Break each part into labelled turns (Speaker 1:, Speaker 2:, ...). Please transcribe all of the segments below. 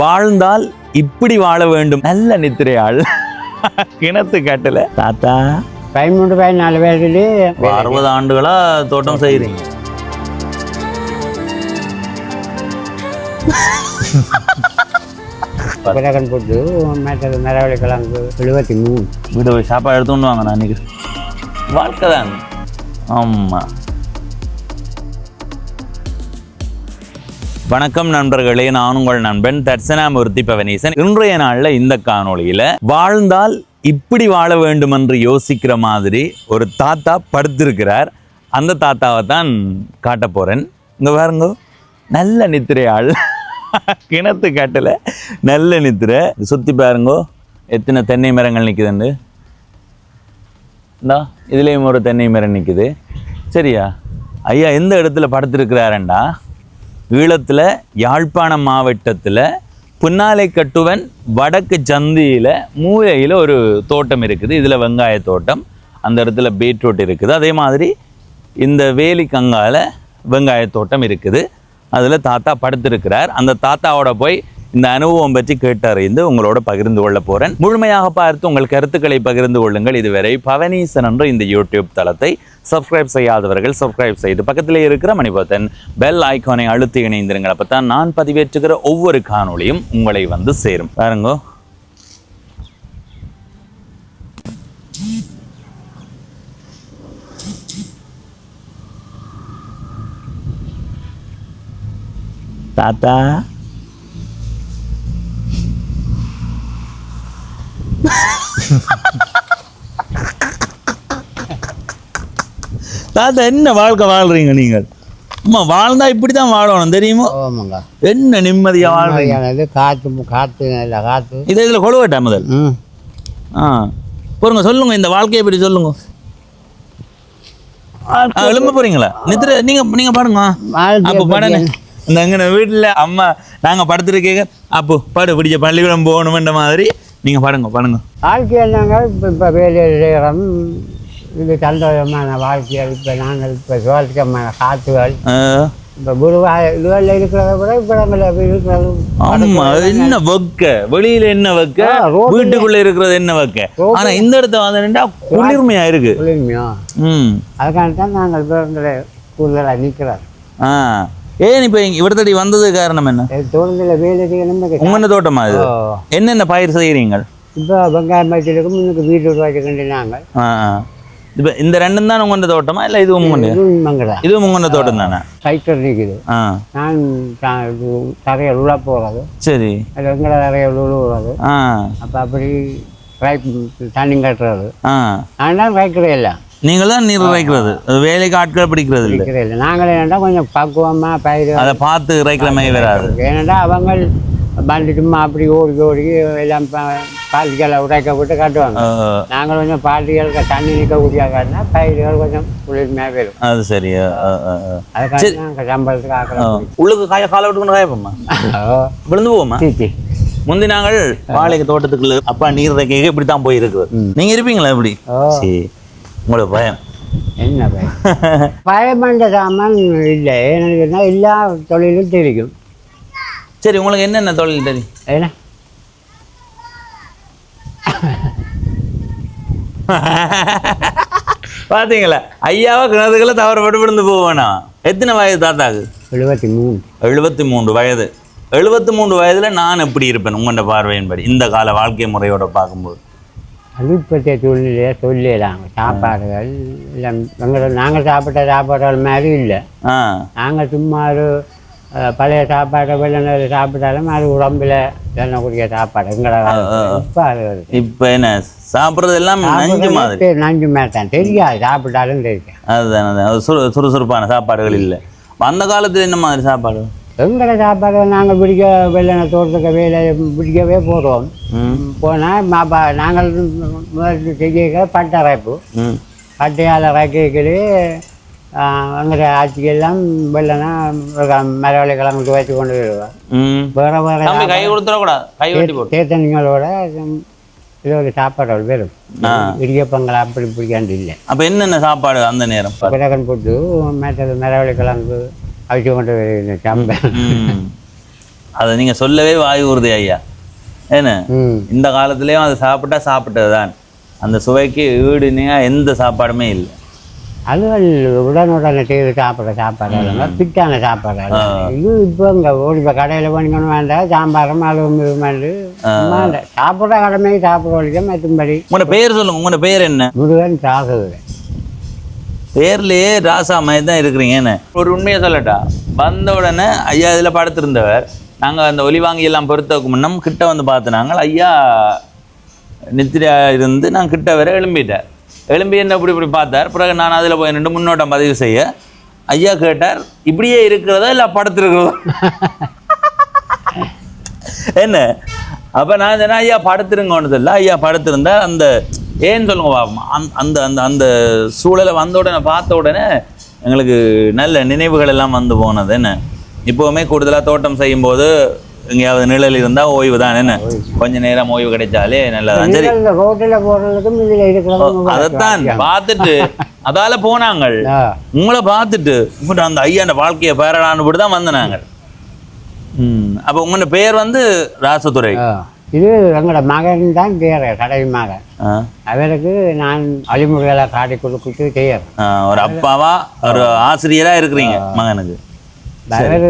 Speaker 1: வாழ்ந்தால் இப்படி வாழ வேண்டும். நல்ல நித்திரையாள் கிணத்து கட்டல தாத்தா
Speaker 2: 13-14 வயசுலேயே
Speaker 1: 60 ஆண்டுகளா தோட்டம் செய்கிறீங்க.
Speaker 2: பிறகன் போட்டு மற்றது மரவள்ளி கிழங்கு 73
Speaker 1: வீட்டை போய் சாப்பாடு எடுத்துன்னு வாங்க. நான் இன்னைக்கு வாழ்க்கை தான். ஆமாம். வணக்கம் நண்பர்களே, நான் உங்கள் நண்பன் தட்சணாமூர்த்தி பவனீசன். இன்றைய நாளில் இந்த காணொளியில் வாழ்ந்தால் இப்படி வாழ வேண்டும் என்று யோசிக்கிற மாதிரி ஒரு தாத்தா படுத்திருக்கிறார். அந்த தாத்தாவை தான் காட்ட போகிறேன். இங்கே பாருங்க, நல்ல நித்திரையாள் கிணத்து காட்டில் நல்ல நித்திரை. சுற்றி பாருங்கோ எத்தனை தென்னை மரங்கள் நிற்குதுண்டு. இந்தா இதுலேயும் ஒரு தென்னை மரம் நிற்குது. சரியா ஐயா எந்த இடத்துல படுத்திருக்கிறாரண்டா, ஈழத்தில் யாழ்ப்பாணம் மாவட்டத்தில் புன்னாலை கட்டுவன் வடக்கு சந்தியில் மூலையில் ஒரு தோட்டம் இருக்குது. இதில் வெங்காய தோட்டம், அந்த இடத்துல பீட்ரூட் இருக்குது. அதே மாதிரி இந்த வேலி கங்கால வெங்காய தோட்டம் இருக்குது. அதில் தாத்தா படுத்திருக்கிறார். அந்த தாத்தாவோட போய் இந்த அனுபவம் பற்றி கேட்டறிந்து உங்களோட பகிர்ந்து கொள்ள போகிறேன். முழுமையாக பார்த்து உங்கள் கருத்துக்களை பகிர்ந்து கொள்ளுங்கள். இதுவரை பவனீசன் என்ற இந்த யூடியூப் தளத்தை சப்ஸ்கிரைப் செய்யாதவர்கள் சப்ஸ்கிரைப் செய்து பக்கத்திலே இருக்கிற மணிபத்தன் பெல் ஐக்கானை அழுத்தி இணைந்திருங்கள். அப்போ தான் நான் பதிவேற்றுகிற ஒவ்வொரு காணொளியும் உங்களை வந்து சேரும். பாருங்கோ, தாத்தா தாத்தா என்ன வாழ்க்கை வாழ்றீங்க நீங்கள்? அம்மா வாழ்ந்தா இப்படிதான் வாழணும் தெரியுமோ? என்ன நிம்மதியா வாழ்றீங்க?
Speaker 2: காற்று இல்லை காற்று.
Speaker 1: இதில் கொழுவட்டா முதல் போருங்க, சொல்லுங்க இந்த வாழ்க்கையை பற்றி சொல்லுங்க. எழும்ப போறீங்களா நித்திர? நீங்க பாடுங்க. அப்போ பாடுங்க. இந்த அங்கே வீட்டில் அம்மா நாங்கள் படுத்துருக்கேங்க, அப்போ பாடு பிடிச்ச பள்ளிக்கூடம் போகணுமென்ற மாதிரி நீங்கள் பாடுங்க
Speaker 2: வாழ்க்கை என்னங்க. இப்போ வேலையில் செய்கிறோம். இது சந்தோஷமான வாழ்க்கைகள். இப்போ நாங்கள் இப்போ சுவாரஸ்யமான காற்றுகள் இப்போ குருவாயில் இருக்கிறத கூட இப்போ நாங்கள் இருக்கிறது.
Speaker 1: ஆமாம், என்ன வைக்க வெளியில் என்ன வைக்க, வீட்டுக்குள்ளே இருக்கிறது என்ன வைக்க. ஆனால் இந்த இடத்த வந்து குளிர்மையாக இருக்கு.
Speaker 2: குளிர்மையா? அதுக்காக தான் நாங்கள் இப்போ கூடுதலாக நிற்கிறோம்.
Speaker 1: ஏன் இப்போ இவர் தடி வந்தது காரணம் என்ன?
Speaker 2: தோட்டத்தில் வேலை செய்யணும்.
Speaker 1: உங்க தோட்டமா இது? என்னென்ன பயிர் செய்கிறீங்க?
Speaker 2: இப்போ வெங்காயம் வச்சிருக்கோம், இன்னுக்கு பீட்ரூட் வச்சுக்கிட்டு நாங்கள்.
Speaker 1: இப்போ இந்த ரெண்டும் தான் உங்க தோட்டமா இல்லை இதுவும் உங்க? இதுவும் உங்க தோட்டம் தானே?
Speaker 2: சைக்கிள் இருக்குது. நான் தரையில் உள்ள போகிறது.
Speaker 1: சரி.
Speaker 2: அது எங்களை தரையில் உழுவுறது. அப்போ அப்படி தண்ணி கட்டுறது. நான் தான் வைக்கிறேன் இல்லை.
Speaker 1: நீங்கள் தான் நீர் இறைக்கிறது, வேலைக்கு ஆட்களை பிடிக்கிறது இல்லை.
Speaker 2: நாங்கள் என்னென்னா கொஞ்சம் பக்குவமாக பயிர் அதை
Speaker 1: பார்த்து இறைக்கிற மாதிரி வராது.
Speaker 2: ஏன்னாண்டா அவங்க பண்டு சும்மா அப்படி ஓடி எல்லாம் பாட்டிகளை உடைக்க விட்டு காட்டுவாங்க. நாங்கள் கொஞ்சம் பாட்டிகளுக்கு தண்ணி நிற்கக்கூடிய காட்டினா பயிர்கள் கொஞ்சம் குளிர்மையாக வரும். அது
Speaker 1: சரியா?
Speaker 2: அதுக்காக நாங்கள் சம்பளத்துக்கு ஆக்கலாம்.
Speaker 1: உள்ளுக்கு காலை விட்டுக்கொண்டு காயப்போம்மா, விழுந்து போவோம்மா. முந்தி நாங்கள் வாழைக்கு தோட்டத்துக்குள்ள அப்பா நீர் இறைக்க இப்படி தான் போயிருக்குது. நீங்கள் இருப்பீங்களா இப்படி? சரி. உங்களுக்கு பயம்
Speaker 2: என்ன பயம்? பயமண்ட சாமான் இல்லை. ஏன்னா எல்லா தொழிலும் தெரியும்.
Speaker 1: சரி, உங்களுக்கு என்னென்ன தொழில் தெரியும்?
Speaker 2: ஏன்னா
Speaker 1: பார்த்தீங்களா ஐயாவா கிணத்துக்களை தவறப்பட்டு விழுந்து போவேனா? எத்தனை வயது தாத்தாக்கு?
Speaker 2: 73.
Speaker 1: 73 வயது. 73 வயதில் நான் எப்படி இருப்பேன் உங்களோட பார்வையின்படி இந்த கால வாழ்க்கை முறையோட பார்க்கும்போது?
Speaker 2: அழுப்பத்திய சூழ்நிலையை சொல்லலாம். சாப்பாடுகள் இல்லை நாங்கள் சாப்பிட்ட சாப்பாடுகள் மாதிரி இல்லை. நாங்கள் சும்மா ஒரு பழைய சாப்பாடை வெள்ளை சாப்பிட்டாலும் அது உடம்புல எண்ணக்கூடிய சாப்பாடு எங்களை. இப்போ அது
Speaker 1: இப்போ என்ன சாப்பிட்றது எல்லாம் நஞ்சு மாதிரி.
Speaker 2: நஞ்சு மாதிரி தான் தெரியாது, சாப்பிட்டாலும் தெரியும்.
Speaker 1: அதுதான் சுறுசுறுப்பான சாப்பாடுகள் இல்லை. அந்த காலத்தில் என்ன மாதிரி சாப்பாடு?
Speaker 2: எங்களை சாப்பாடு நாங்கள் பிடிக்க வெள்ளை தோட்டத்துக்கு வேலை பிடிக்கவே போகிறோம். போனால் நாங்கள் முதல் செய்ய பட்டை அரைப்பு. பட்டையால் அரைக்கிறே அங்கே ஆட்சிக்கெல்லாம் வெள்ளனா மரவள்ளி கிழங்கு வச்சு கொண்டு வருவோம். வேறு வேறு
Speaker 1: கை கொடுத்துடக்கூடாது, கை வெட்டி போட்டு
Speaker 2: தேத்தனிங்களோட இது ஒரு சாப்பாடு வரும். இடியப்பங்கள் அப்படி பிடிக்காண்டு இல்லை.
Speaker 1: அப்போ என்னென்ன சாப்பாடு அந்த நேரம்?
Speaker 2: பிறகன் போட்டு மற்றது மரவள்ளி கிழங்கு அவிச்சு கொண்டு வருவேன். சம்பல்
Speaker 1: அதை நீங்கள் சொல்லவே வாய் ஊறுது ஐயா. என்ன இந்த காலத்துலேயும் அதை சாப்பிட்டா சாப்பிட்டது தான். அந்த சுவைக்கு ஈடுனா எந்த சாப்பாடுமே இல்லை.
Speaker 2: அதுகள் உடனுடனே செய்து சாப்பிட்ற சாப்பாடு பிட்டான சாப்பாடு. இது இப்போ இங்கே ஓடி இப்போ கடையில் பண்ணிக்கணும் வேண்டாம், சாம்பாரும் அதுவும் வேண்டாம், சாப்பிட்ற கடமை சாப்பிட்ற வழிக்க மற்றும்படி.
Speaker 1: உங்களோட பேர் சொல்லுங்க. உங்களோட பேர் என்ன?
Speaker 2: முருகன் ராகவன்.
Speaker 1: பேர்லேயே ராசா மாதிரி தான் இருக்கிறீங்க. என்ன ஒரு உண்மையை சொல்லட்டா, வந்த உடனே ஐயா இதில் படுத்திருந்தவர். நாங்கள் அந்த ஒலி வாங்கியெல்லாம் பொறுத்தவக்கு முன்னம் கிட்ட வந்து பார்த்துனாங்க. ஐயா நித்திரையாக இருந்து நான் கிட்ட வர எழும்பிட்டேன். எழும்பி என்ன இப்படி பார்த்தார். பிறகு நான் அதில் போய் நின்று முன்னோட்டம் பதிவு செய்ய ஐயா கேட்டார், இப்படியே இருக்கிறதா இல்லை படுத்துருக்கிறதா என்ன? அப்போ நான் சொன்னேன், ஐயா படுத்துருங்கன்னு சொல்ல. ஐயா படுத்திருந்தா அந்த ஏன்னு சொல்லுங்க, அந்த அந்த அந்த சூழலை வந்த உடனே பார்த்த உடனே எங்களுக்கு நல்ல நினைவுகள் எல்லாம் வந்து போனது. என்ன இப்போவுமே கூடுதலாக தோட்டம் செய்யும்போது எங்கேயாவது நிழல் இருந்தால் ஓய்வு தான். என்ன கொஞ்ச நேரம் ஓய்வு கிடைச்சாலே நல்லதான். சரி,
Speaker 2: ரோட்டில் போடுறதுக்கும் இதில் இருக்கிறது
Speaker 1: அதைத்தான் பார்த்துட்டு அதால போனாங்க. உங்களை பார்த்துட்டு இப்படி அந்த ஐயா வாழ்க்கையை பேரலான்னு தான் வந்த நாங்கள். அப்போ உங்களோட பேர் வந்து ராசதுரை.
Speaker 2: இது எங்களோட மகன் தான் பேர், கடை மகன். அவருக்கு நான் வழிமுறைகளை காட்டி கொடுத்துட்டு செய்யறேன்.
Speaker 1: ஒரு அப்பாவா ஒரு ஆசிரியராக இருக்கிறீங்க மகனுக்கு.
Speaker 2: அவர்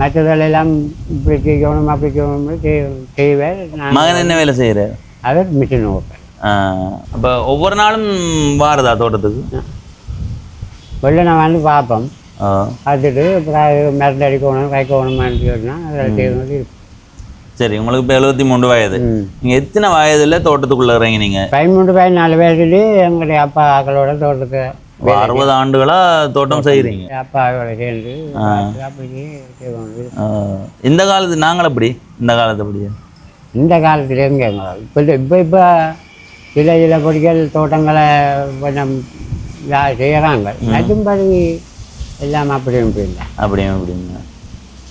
Speaker 2: மற்றதெல்லாம் இப்படி செய்யணும் அப்படி செய்யணும் செய்வார்.
Speaker 1: மகன் என்ன வேலை செய்கிறார்?
Speaker 2: அவர் மிஷின் ஓப்பர்.
Speaker 1: அப்போ ஒவ்வொரு நாளும் வாரதா தோட்டத்துக்கு?
Speaker 2: வெளில நான் வந்து பார்ப்போம், பார்த்துட்டு அப்புறம் மருந்து அடிக்கணும் வைக்கணுமான்னு சொன்னால் அதில் செய்யணும்.
Speaker 1: சரி, உங்களுக்கு இப்போ 73 வயது. நீங்கள் எத்தனை வயதில் தோட்டத்துக்குள்ளே இருக்கிறீங்க? நீங்கள்
Speaker 2: 13 14 வயதுலேயே எங்களுடைய அப்பா ஆக்களோட தோட்டத்தை
Speaker 1: 60 ஆண்டுகளாக தோட்டம் செய்கிறீங்க.
Speaker 2: அப்பாவோட சேர்ந்து அப்படி.
Speaker 1: இந்த காலத்து நாங்கள் அப்படி இந்த காலத்து அப்படியே
Speaker 2: இந்த காலத்துல எங்கே இப்போ சில பொடிகள் தோட்டங்களை கொஞ்சம் செய்கிறாங்க. நட்டும்படி எல்லாம் அப்படியும் இல்லை.
Speaker 1: அப்படியும் அப்படிங்க.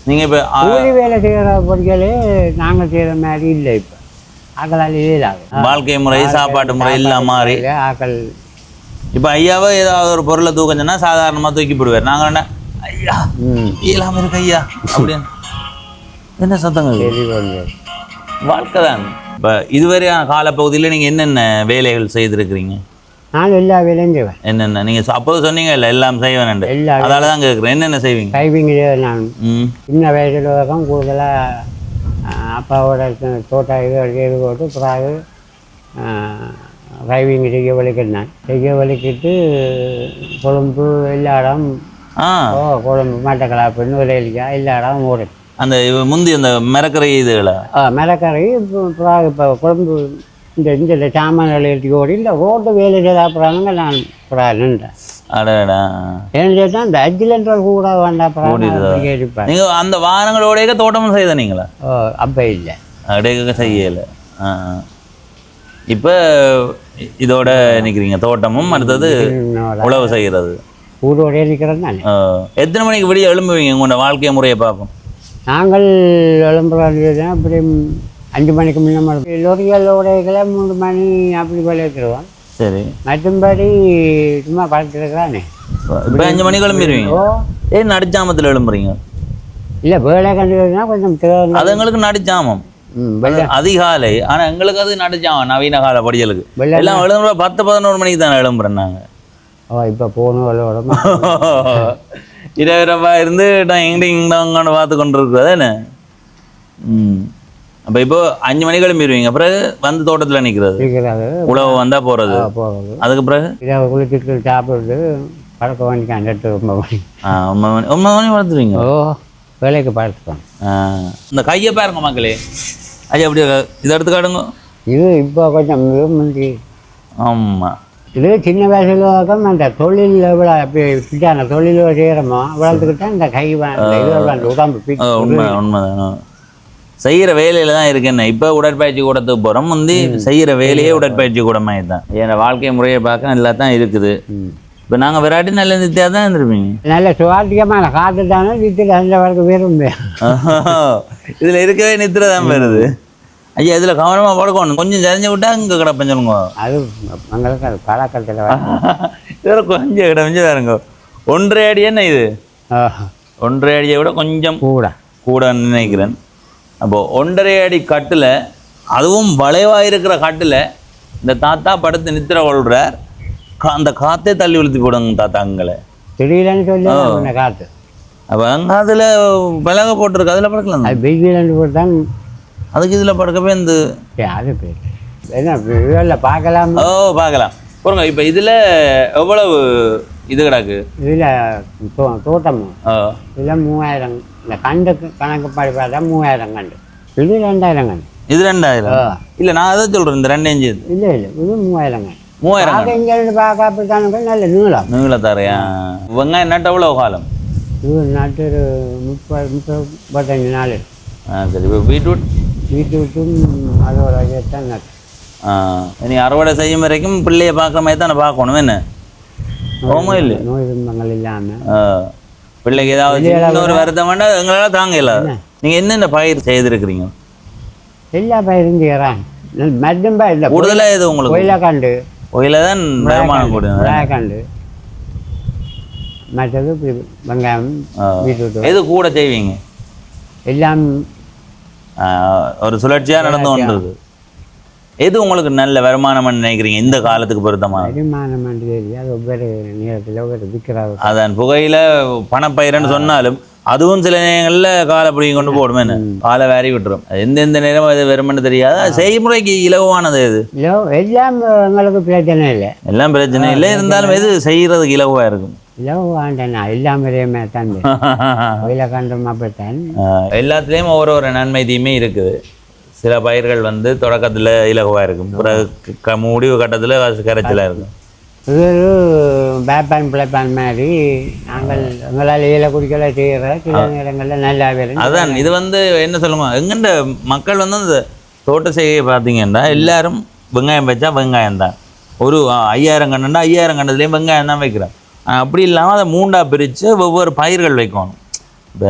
Speaker 1: நீங்கள் இப்போ
Speaker 2: கூலி வேலை செய்கிற பொடிகளே நாங்கள் செய்கிற மாதிரி இல்லை. இப்போ ஆக்களால் இல்லாது
Speaker 1: வாழ்க்கை முறை சாப்பாட்டு முறை எல்லாம் மாறி
Speaker 2: ஆக்கள்.
Speaker 1: இப்போ ஐயாவை ஏதாவது ஒரு பொருளை தூக்கஞ்சுன்னா சாதாரணமாக தூக்கி போடுவார். நாங்கள் என்ன ஐயா இயலாமல் இருக்கு ஐயா அப்படின்னு என்ன சத்தங்கள்? வாழ்க்கை தான். இப்போ இதுவரையான காலப்பகுதியில் நீங்கள் என்னென்ன வேலைகள் செய்திருக்கிறீங்க?
Speaker 2: நான் எல்லா வேலையும் செய்வேன்.
Speaker 1: என்னென்ன நீங்கள் அப்போது சொன்னீங்க இல்லை எல்லாம் செய்வேன், அதால தான் கேட்குறேன். என்னென்ன செய்வீங்க?
Speaker 2: டைவிங் நான் சின்ன வயசுல தான் கூடுதலாக அப்பாவோட தோட்டம் இது போட்டு பிறகு ட்ரைவிங் செய்ய வலிக்கிட்டேன். செய்ய வலிக்கிட்டு கொழும்பு எல்லா இடம் கொழும்பு மட்டக்களப்பு வேலைக்கா எல்லா இடம் ஓடும்.
Speaker 1: அந்த முந்தி அந்த மிரக்கரை இதுகளை
Speaker 2: மிரக்கரை இப்போ கொழும்பு இந்த இந்த சாமான்கள் எழுதி ஓடி இல்லை ரோட்டு வேலை செய்தாப்புறாங்க. நான் நின்றேன். ஏன்னு கேட்டால் அந்த அஜிலென்றால் கூட வேண்டாம்.
Speaker 1: நீங்கள் அந்த வாகனங்களோடைய தோட்டமும் செய்த நீங்களா?
Speaker 2: அப்போ இல்லை,
Speaker 1: அப்படியே செய்யலை. இப்போ இதோட நிற்கிறீங்க, தோட்டமும் அடுத்தது உழவு செய்கிறது.
Speaker 2: ஊரோடைய நிற்கிறது தானே.
Speaker 1: எத்தனை மணிக்கு விடிய எழும்புவீங்க? உங்களோட வாழ்க்கை முறையை பார்ப்போம்.
Speaker 2: நாங்கள் எழும்புறோம் அப்படி 5 மணிக்கு முன்னே லோரிகளோடைய 3 மணி அப்படி விளையாடுவோம்.
Speaker 1: சரி,
Speaker 2: மற்றும்படி சும்மா பழத்திருக்கிறானே.
Speaker 1: இப்போ 5 மணிக்கு எழும்பிடுவீங்க. ஏன் நடுச்சாமத்தில் எழும்புறீங்க?
Speaker 2: இல்லை வேலை கண்டுனா கொஞ்சம்
Speaker 1: அது எங்களுக்கு நடுச்சாமம் அதிகாலை. ஆனால் எங்களுக்கு அது நடுச்சாமம் நவீன கால படிகளுக்கு எல்லாம் எழும்புற 10-11 மணிக்கு தானே எழும்புறேன் நாங்கள்.
Speaker 2: இப்போ போகணும் விளையாடும்
Speaker 1: இரவு இருந்து இங்கன்னு பார்த்து கொண்டு இருக்கிறது என்ன. அப்போ இப்போ 5 மணிக்கு கிளம்பிடுவீங்க. பிறகு வந்து தோட்டத்தில் நிற்கிறது, உழவு வந்தால் போகிறது. அதுக்கு பிறகு
Speaker 2: குளிச்சுட்டு சாப்பிட்டு பழக்க வேண்டிக்கான் 8-9 மணி.
Speaker 1: 9 மணி வளர்த்துருவீங்க.
Speaker 2: வேலைக்கு பழத்துக்கோங்க.
Speaker 1: இந்த கையை பாருங்க மக்களே. ஐயா அப்படி இதை எடுத்து காட்டுங்க.
Speaker 2: இது இப்போ கொஞ்சம் முந்தி.
Speaker 1: ஆமாம்,
Speaker 2: இது சின்ன வயசுல அந்த தொழில் எவ்வளோ பிட்டான தொழில் செய்கிறோமோ வளர்த்துக்கிட்டா இந்த கை உடம்பு
Speaker 1: உண்மைதான். செய்கிற வேலையில் தான் இருக்கு. என்ன இப்போ உடற்பயிற்சி கூடத்துக்கு போகிறோம், முந்தி செய்கிற வேலையே உடற்பயிற்சி கூடமாகி தான். என் வாழ்க்கை முறையை பார்க்க நல்லா தான் இருக்குது. இப்போ நாங்கள் விராட்டி நல்ல நித்தியாக தான் இருந்திருப்பீங்க.
Speaker 2: நல்ல சுவாத்தியமான காற்று தானே நித்திர அந்த வரைக்கும் விரும்பு.
Speaker 1: இதில் இருக்கவே நித்திர தான் வருது. ஐயா இதில் கவனமாக பழக்கணும். கொஞ்சம் சரிஞ்சு விட்டா இங்கே கிடப்பேன் சொல்லுங்க.
Speaker 2: அது எங்களுக்கு அது பழக்கத்தில்
Speaker 1: இதில் கொஞ்சம் கிடப்பேஞ்சு வேறுங்க. 1.5 அடி என்ன இது? 1.5 அடியை விட கொஞ்சம் கூட நினைக்கிறேன். அப்போ 1.5 அடி கட்டில், அதுவும் வளைவாக இருக்கிற கட்டில் இந்த தாத்தா படுத்து நித்திர கொள்கிறார். அந்த காற்றே தள்ளி விழுத்தி போடுங்க தாத்தா அங்களை.
Speaker 2: திடீர்னு சொல்லி காற்று
Speaker 1: அப்போ அங்கே அதில் விலக போட்டிருக்கு, அதில் படுக்கலாம்.
Speaker 2: அது வெயிலண்டு போட்டான்.
Speaker 1: அதுக்கு இதில் படுக்கவே இந்த
Speaker 2: அது பேர் என்ன இதில் பார்க்கலாம்.
Speaker 1: ஓ பார்க்கலாம் போங்க. இப்போ இதில் எவ்வளவு இது கிடக்கு?
Speaker 2: இதில் தோட்டம்
Speaker 1: ஓ
Speaker 2: இதில் 3000. இந்த கண்டுக்கு கணக்கு படி பார்த்தா 3000 கண்டு. இது 2000 கண்டு.
Speaker 1: இது 2000? இல்லை நான் அதை சொல்கிறேன், இந்த 2 இன்ச்சு.
Speaker 2: இல்லை இல்லை இது 3000 கண்டு.
Speaker 1: 3000
Speaker 2: இங்கேருந்து பார்க்க அப்படித்தானுங்க நல்ல நீளம்.
Speaker 1: நீளத்தாரையா? வெங்காயம் நட்டு எவ்வளோ காலம்?
Speaker 2: இது நட்டு ஒரு 30-35 நாள்.
Speaker 1: சரி. இப்போ
Speaker 2: பீட்ரூட்டும் அதோட தான் நட்டு.
Speaker 1: நீ அறுவடை செய்யும் வரைக்கும் பிள்ளைய பார்க்குற மாதிரி தானே பார்க்கணும். என்ன ஓமோ இல்லை
Speaker 2: நோய் துன்பங்கள் இல்லாமல்
Speaker 1: பிள்ளைக்கு ஏதாவது இன்னொரு வருத்தம் வேண்டாம், எங்களால் தாங்க இல்லாத. நீங்கள் என்னென்ன பயிர் செய்திருக்கிறீங்க?
Speaker 2: எல்லா பயிரும் செய்கிறான். மட்டும் இல்லை
Speaker 1: கூடுதலாக இது உங்களுக்கு
Speaker 2: ஒயிலக்காண்டு.
Speaker 1: ஒயில தான் வருமானம் கூடுது.
Speaker 2: ஒயிலக்காண்டு மற்றது வெங்காயம் பீட்ரூட்.
Speaker 1: எது கூட செய்வீங்க?
Speaker 2: எல்லாம்
Speaker 1: ஒரு சுழற்சியாக நடந்து கொண்டிருக்கு. எது உங்களுக்கு நல்ல வருமானம் நினைக்கிறீங்க இந்த காலத்துக்கு பொருத்தமான?
Speaker 2: வருமானம் அது ஒவ்வொரு நேரத்தில் ஒவ்வொரு விற்கிறாங்க.
Speaker 1: அதான் புகையில பணப்பயிரன்னு சொன்னாலும் அதுவும் சில நேரங்களில் காலை பிடிங்கி கொண்டு போடுமே, காலை வேறி விட்டுரும். எந்தெந்த நேரம் அது வருமானு தெரியாது. செய்முறைக்கு இலவானது எது?
Speaker 2: எல்லாம் எங்களுக்கு பிரச்சனை இல்லை.
Speaker 1: எல்லாம் பிரச்சனை இல்லை, இருந்தாலும் எது செய்யறதுக்கு இலவாக இருக்கும்?
Speaker 2: இலவு வேண்டேண்ணா, எல்லாம் வரையுமே தான் ஒயிலக்காண்டும் அப்படித்தான்.
Speaker 1: எல்லாத்துலேயும் ஒரு நன்மை தீமை இருக்குது. சில பயிர்கள் வந்து தொடக்கத்தில் இலகுவாக இருக்கும், பிறகு முடிவு கட்டத்தில் கரைச்சலாக இருக்கும்.
Speaker 2: இது பேப்பான் பிழைப்பான் மாதிரி நாங்கள் எங்களால் இலை குடிக்கல செய்கிற சில நேரங்களில் நல்லா வரும்.
Speaker 1: அதான் இது வந்து என்ன சொல்லுங்க, எங்கண்ட மக்கள் வந்து அந்த தோட்ட செய்கையை பார்த்தீங்கன்னா எல்லாரும் வெங்காயம் வச்சா வெங்காயம் தான். ஒரு 5000 கண்டுன்னா 5000 கண்டதுலேயும் வெங்காயம் தான் வைக்கிறோம். அப்படி இல்லாமல் அதை 3ஆக பிரித்து ஒவ்வொரு பயிர்கள் வைக்கணும். இப்போ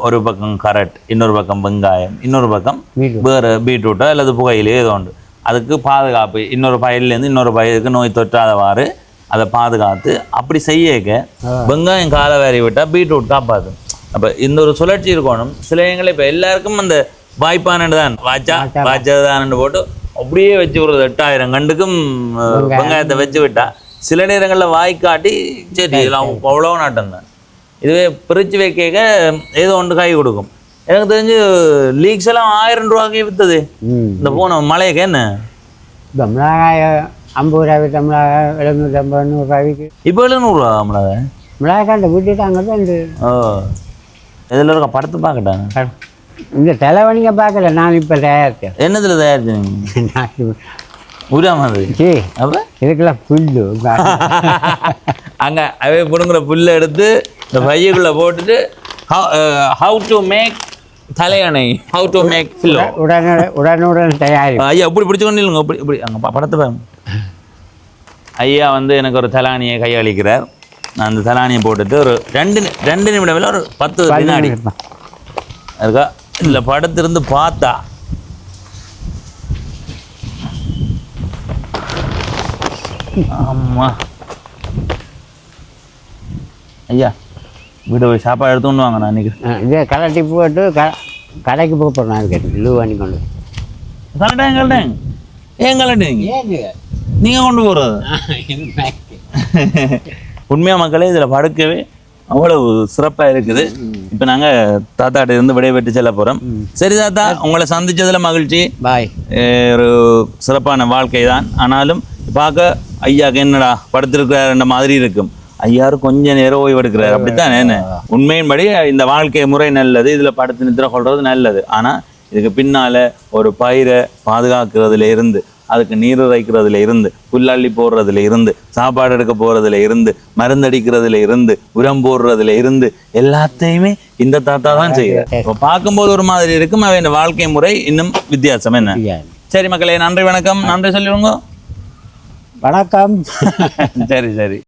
Speaker 1: ஒரு பக்கம் கரட், இன்னொரு பக்கம் வெங்காயம், இன்னொரு பக்கம் வேறு பீட்ரூட்டோ அல்லது புகையிலையோ ஏதோ உண்டு. அதுக்கு பாதுகாப்பு, இன்னொரு பயிர்லேருந்து இன்னொரு பயிருக்கு நோய் தொற்றாதவாறு அதை பாதுகாத்து அப்படி செய்யக்க வெங்காயம் காலை வேறி விட்டால் பீட்ரூட் காப்பாற்றும். அப்போ இந்த ஒரு சுழற்சி இருக்கணும். சில இடங்களில் இப்போ எல்லாருக்கும் அந்த வாய்ப்பானு தான் வாச்சது தான் போட்டு அப்படியே வச்சு விடுறது. 8000 கண்டுக்கும் வெங்காயத்தை வச்சு விட்டால் சில நேரங்களில் வாய்க்காட்டி சரி அவ்வளோ நாட்டம் தான். இதுவே பிரித்து வைக்க ஏதோ ஒன்று கை கொடுக்கும். எனக்கு தெரிஞ்சு லீக்ஸ் எல்லாம் 1000 ரூபாய்க்கு விற்றுது இந்த போன மழைக்கு. என்ன
Speaker 2: இப்போ மிளகாய் 50 ரூபா விற்ற மிளகாய் 750 100
Speaker 1: இப்போ 700 ரூபா மிளகாய்.
Speaker 2: மிளகாய் விட்டுட்டு அங்கே தான் இந்த
Speaker 1: இதில் இருக்க படத்தை பார்க்கட்டாங்க.
Speaker 2: இந்த தலைவணிங்க பார்க்கல, நான் இப்போ தயாரித்தேன்.
Speaker 1: என்னத்தில் தயாரிச்சீங்க? ஊரா மாதிரி. அப்போ
Speaker 2: இதுக்கெல்லாம் புல்லு
Speaker 1: அங்கே அவே பிடுங்குற புல்லை எடுத்து இந்த பையக்குள்ளே போட்டுட்டு ஹவு டு மேக் தலையணை, ஹவு டு மேக் பில்லோ
Speaker 2: உடனுடன் தயாரி.
Speaker 1: ஐயா இப்படி பிடிச்சிக்கொண்டு இல்லைங்க, இப்படி இப்படி அங்கே படத்தை பாருங்க. ஐயா வந்து எனக்கு ஒரு தலானியை கையளிக்கிறார். நான் அந்த தலானியை போட்டுட்டு ஒரு 2 நிமிடம் இல்லை, ஒரு 10 வினாடி இருக்கா இல்லை படத்திலிருந்து பார்த்தா ஆமாம். ஐயா வீடு போய் சாப்பாடு எடுத்துன்னு வாங்க. நான் இன்னைக்கு
Speaker 2: இதே கலட்டி போட்டு கடைக்கு போக போகிறேன். அது கேட்டு லூ பண்ணி கொண்டு
Speaker 1: கலட்டேன் ஏன் கலட்டுவீங்க? நீங்கள் கொண்டு போகிறது உண்மையாக மக்களே இதில் படுக்கவே அவ்வளவு சிறப்பாக இருக்குது. இப்போ நாங்கள் தாத்தாட்ட இருந்து விடைபெற்று செல்ல போகிறோம். சரி தாத்தா, உங்களை சந்தித்ததில் மகிழ்ச்சி. பாய். ஒரு சிறப்பான வாழ்க்கை தான். ஆனாலும் பார்க்க ஐயாவுக்கு என்னடா படுத்திருக்கிறாருன்ற மாதிரி இருக்கும். ஐயாரு கொஞ்ச நேரம் ஓய்வு எடுக்கிறாரு, அப்படித்தான். என்ன உண்மையின்படி இந்த வாழ்க்கை முறை நல்லது, இதில் படுத்து நித்திர கொள்வது நல்லது. ஆனால் இதுக்கு பின்னால் ஒரு பயிரை பாதுகாக்கிறதுல இருந்து, அதுக்கு நீர் இறைக்கிறதுல இருந்து, புல்லள்ளி போடுறதுல இருந்து, சாப்பாடு எடுக்க போகிறதுல இருந்து, மருந்தடிக்கிறதுல இருந்து, உரம் போடுறதுல இருந்து எல்லாத்தையுமே இந்த தாத்தா தான் செய்கிறார். இப்போ பார்க்கும்போது ஒரு மாதிரி இருக்கும், அவன் இந்த வாழ்க்கை முறை இன்னும் வித்தியாசம். என்ன சரி மக்களே, நன்றி வணக்கம். நன்றி சொல்லிடுங்க.
Speaker 2: வணக்கம்.
Speaker 1: சரி சரி.